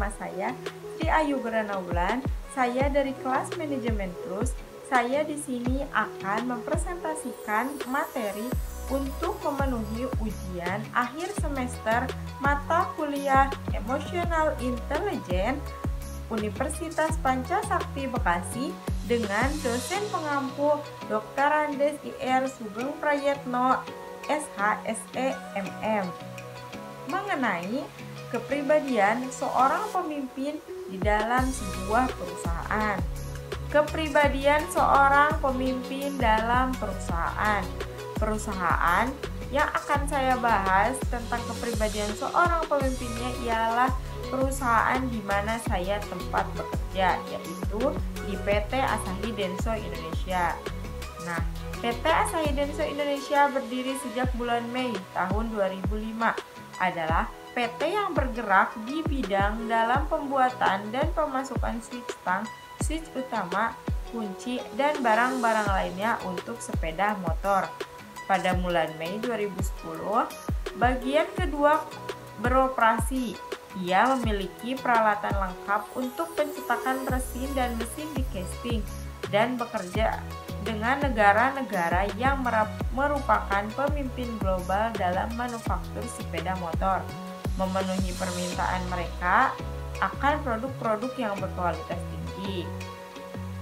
Nama saya Sri Ayu Granaulan. Saya dari kelas Manajemen Plus. Saya di sini akan mempresentasikan materi untuk memenuhi ujian akhir semester mata kuliah Emotional Intelligence Universitas Pancasakti Bekasi dengan dosen pengampu Dr. Andes IR Sugeng Prayetno SH.SE MM mengenai kepribadian seorang pemimpin di dalam sebuah perusahaan. Kepribadian seorang pemimpin dalam perusahaan. Perusahaan yang akan saya bahas tentang kepribadian seorang pemimpinnya ialah perusahaan di mana saya tempat bekerja, yaitu di PT Asahi Denso Indonesia. Nah, PT Asahi Denso Indonesia berdiri sejak bulan Mei tahun 2005. Adalah PT yang bergerak di bidang dalam pembuatan dan pemasukan switch stang, switch utama, kunci, dan barang-barang lainnya untuk sepeda motor. Pada bulan Mei 2010, bagian kedua beroperasi. Ia memiliki peralatan lengkap untuk pencetakan resin dan mesin di casting dan bekerja dengan negara-negara yang merupakan pemimpin global dalam manufaktur sepeda motor, memenuhi permintaan mereka akan produk-produk yang berkualitas tinggi.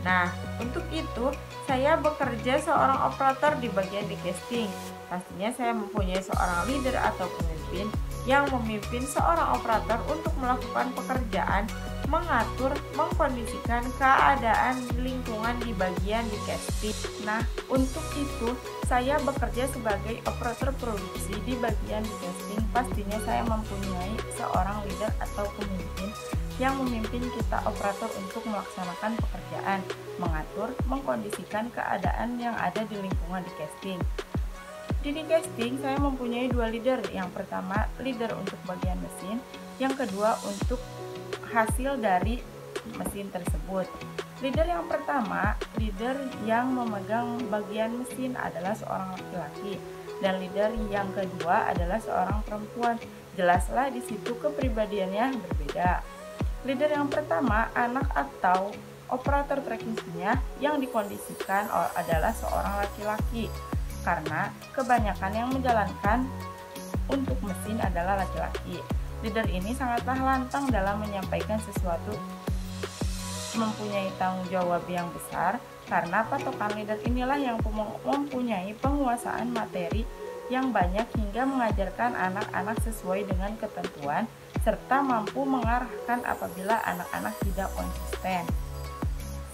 Nah, untuk itu saya bekerja seorang operator di bagian di casting. Pastinya saya mempunyai seorang leader atau pemimpin yang memimpin seorang operator untuk melakukan pekerjaan, mengatur, mengkondisikan keadaan lingkungan di bagian di casting. Nah, untuk itu saya bekerja sebagai operator produksi di bagian di casting. Pastinya saya mempunyai seorang leader atau pemimpin yang memimpin kita operator untuk melaksanakan pekerjaan, mengatur, mengkondisikan keadaan yang ada di lingkungan di casting. Di casting saya mempunyai dua leader. Yang pertama leader untuk bagian mesin, yang kedua untuk hasil dari mesin tersebut. Leader yang pertama, leader yang memegang bagian mesin adalah seorang laki-laki, dan leader yang kedua adalah seorang perempuan. Jelaslah di situ kepribadiannya berbeda. Leader yang pertama, anak atau operator teknisnya yang dikondisikan adalah seorang laki-laki, karena kebanyakan yang menjalankan untuk mesin adalah laki-laki. Leader ini sangatlah lantang dalam menyampaikan sesuatu, mempunyai tanggung jawab yang besar, karena patokan leader inilah yang mempunyai penguasaan materi yang banyak hingga mengajarkan anak-anak sesuai dengan ketentuan, serta mampu mengarahkan apabila anak-anak tidak konsisten.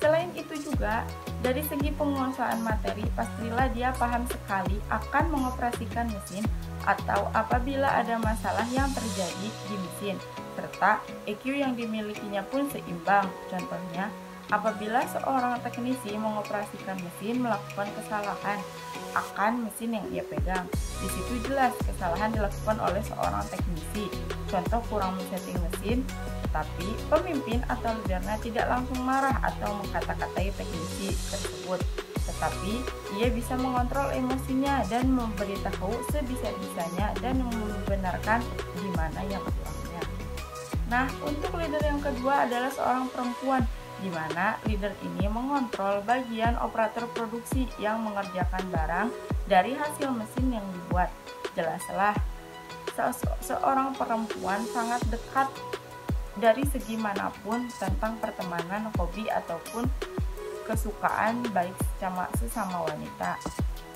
Selain itu juga, dari segi penguasaan materi, pastilah dia paham sekali akan mengoperasikan mesin atau apabila ada masalah yang terjadi di mesin, serta EQ yang dimilikinya pun seimbang. Contohnya, apabila seorang teknisi mengoperasikan mesin melakukan kesalahan akan mesin yang ia pegang, di situ jelas kesalahan dilakukan oleh seorang teknisi. Contoh kurang men-setting mesin, tetapi pemimpin atau leadernya tidak langsung marah atau mengkata-katai teknisi tersebut, tetapi ia bisa mengontrol emosinya dan memberitahu sebisa-bisanya dan membenarkan di mana yang kurangnya. Nah, untuk leader yang kedua adalah seorang perempuan, di mana leader ini mengontrol bagian operator produksi yang mengerjakan barang dari hasil mesin yang dibuat. Jelaslah, seorang perempuan sangat dekat dari segi manapun tentang pertemanan, hobi, ataupun kesukaan baik sesama wanita.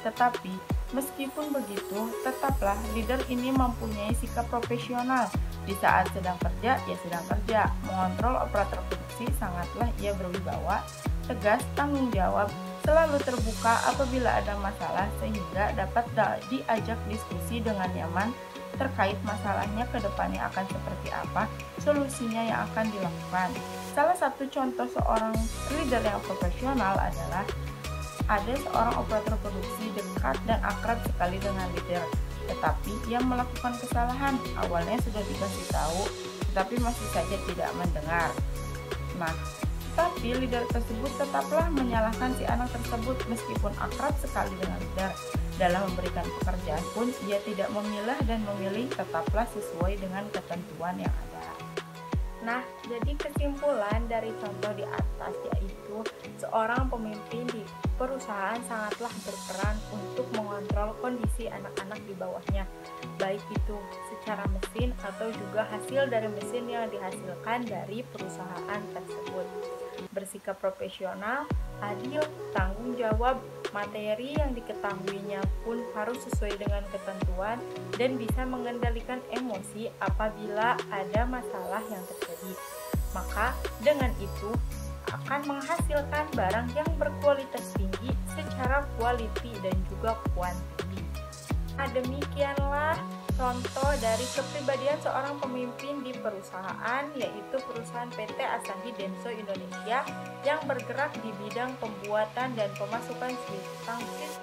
Tetapi meskipun begitu, tetaplah leader ini mempunyai sikap profesional. Di saat sedang kerja, ia sedang kerja. Mengontrol operator produksi sangatlah ia berwibawa, tegas, tanggung jawab, selalu terbuka apabila ada masalah sehingga dapat diajak diskusi dengan nyaman terkait masalahnya ke depannya akan seperti apa, solusinya yang akan dilakukan. Salah satu contoh seorang leader yang profesional adalah ada seorang operator produksi dekat dan akrab sekali dengan leader, tetapi ia melakukan kesalahan. Awalnya sudah dikasih tahu, tetapi masih saja tidak mendengar. Nah, tapi leader tersebut tetaplah menyalahkan si anak tersebut meskipun akrab sekali dengan leader. Dalam memberikan pekerjaan pun ia tidak memilah dan memilih, tetaplah sesuai dengan ketentuan yang ada. Nah, jadi kesimpulan dari contoh di atas yaitu seorang pemimpin di perusahaan sangatlah berperan untuk mengontrol kondisi anak-anak di bawahnya, baik itu secara mesin atau juga hasil dari mesin yang dihasilkan dari perusahaan tersebut. Bersikap profesional, adil, tanggung jawab, materi yang diketahuinya pun harus sesuai dengan ketentuan dan bisa mengendalikan emosi apabila ada masalah yang terjadi. Maka dengan itu akan menghasilkan barang yang berkualitas tinggi secara quality dan juga quantity. Nah, demikianlah contoh dari kepribadian seorang pemimpin di perusahaan, yaitu perusahaan PT Asahi Denso Indonesia yang bergerak di bidang pembuatan dan pemasukan switch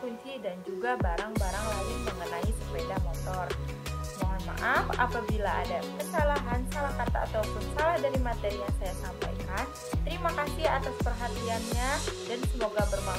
kunci dan juga barang-barang lain mengenai sepeda motor. Mohon maaf apabila ada kesalahan, salah kata ataupun salah dari materi yang saya sampaikan. Terima kasih atas perhatiannya dan semoga bermanfaat.